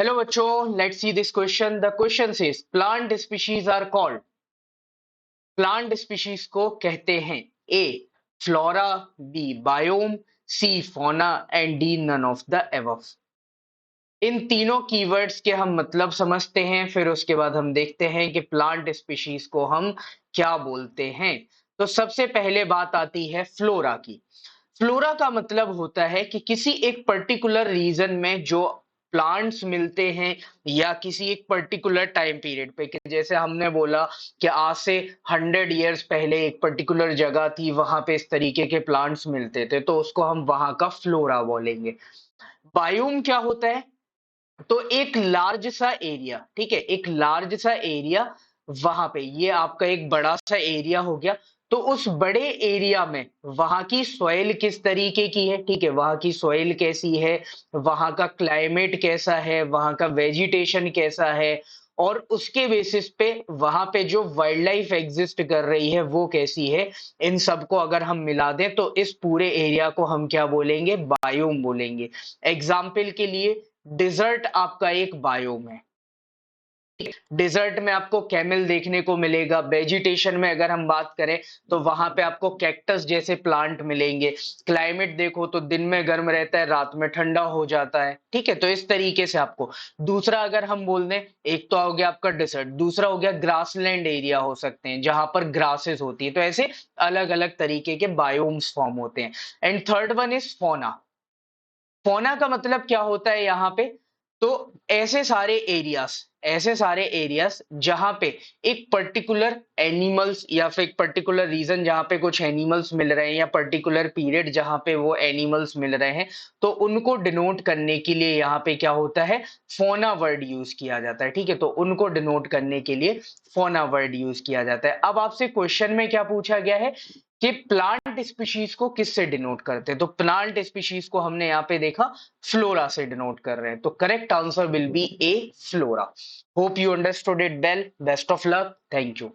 Hello बच्चों, let's see this question. The question says plant species are called. Plant species को कहते हैं A flora, B biome, C fauna and D none of the above. इन तीनों keywords के हम मतलब समझते हैं, फिर उसके बाद हम देखते हैं कि प्लांट स्पीशीज को हम क्या बोलते हैं। तो सबसे पहले बात आती है फ्लोरा की। फ्लोरा का मतलब होता है कि किसी एक पर्टिकुलर रीजन में जो प्लांट्स मिलते हैं या किसी एक पर्टिकुलर टाइम पीरियड पे, कि जैसे हमने बोला कि आज से 100 इयर्स पहले एक पर्टिकुलर जगह थी, वहां पे इस तरीके के प्लांट्स मिलते थे, तो उसको हम वहां का फ्लोरा बोलेंगे। बायोम क्या होता है? तो एक लार्ज सा एरिया, ठीक है, एक लार्ज सा एरिया, वहां पे ये आपका एक बड़ा सा एरिया हो गया। तो उस बड़े एरिया में वहां की सॉइल किस तरीके की है, ठीक है, वहां की सॉइल कैसी है, वहां का क्लाइमेट कैसा है, वहां का वेजिटेशन कैसा है, और उसके बेसिस पे वहां पे जो वाइल्ड लाइफ एग्जिस्ट कर रही है वो कैसी है। इन सबको अगर हम मिला दें तो इस पूरे एरिया को हम क्या बोलेंगे? बायोम बोलेंगे। एग्जाम्पल के लिए डिजर्ट आपका एक बायोम है। डिजर्ट में आपको कैमल देखने को मिलेगा। वेजिटेशन में अगर हम बात करें तो वहां पे आपको कैक्टस जैसे प्लांट मिलेंगे। क्लाइमेट देखो तो दिन में गर्म रहता है, रात में ठंडा हो जाता है, ठीक है, तो इस तरीके से आपको। दूसरा अगर हम बोल दें, एक तो हो गया आपका डिजर्ट, दूसरा हो गया ग्रासलैंड एरिया हो सकते हैं जहां पर ग्रासेस होती है। तो ऐसे अलग अलग तरीके के बायोम्स फॉर्म होते हैं। एंड थर्ड वन इज फोना। फोना का मतलब क्या होता है यहाँ पे? तो ऐसे सारे एरियाज जहां पे एक पर्टिकुलर एनिमल्स या फिर एक पर्टिकुलर रीजन जहां पे कुछ एनिमल्स मिल रहे हैं या पर्टिकुलर पीरियड जहां पे वो एनिमल्स मिल रहे हैं, तो उनको डिनोट करने के लिए यहाँ पे क्या होता है? फोना वर्ड यूज किया जाता है, ठीक है, तो उनको डिनोट करने के लिए फोना वर्ड यूज किया जाता है। अब आपसे क्वेश्चन में क्या पूछा गया है कि प्लांट स्पीशीज को किससे डिनोट करते हैं? तो प्लांट स्पीशीज को हमने यहाँ पे देखा फ्लोरा से डिनोट कर रहे हैं, तो correct answer will be A flora. Hope you understood it well. Best of luck. Thank you.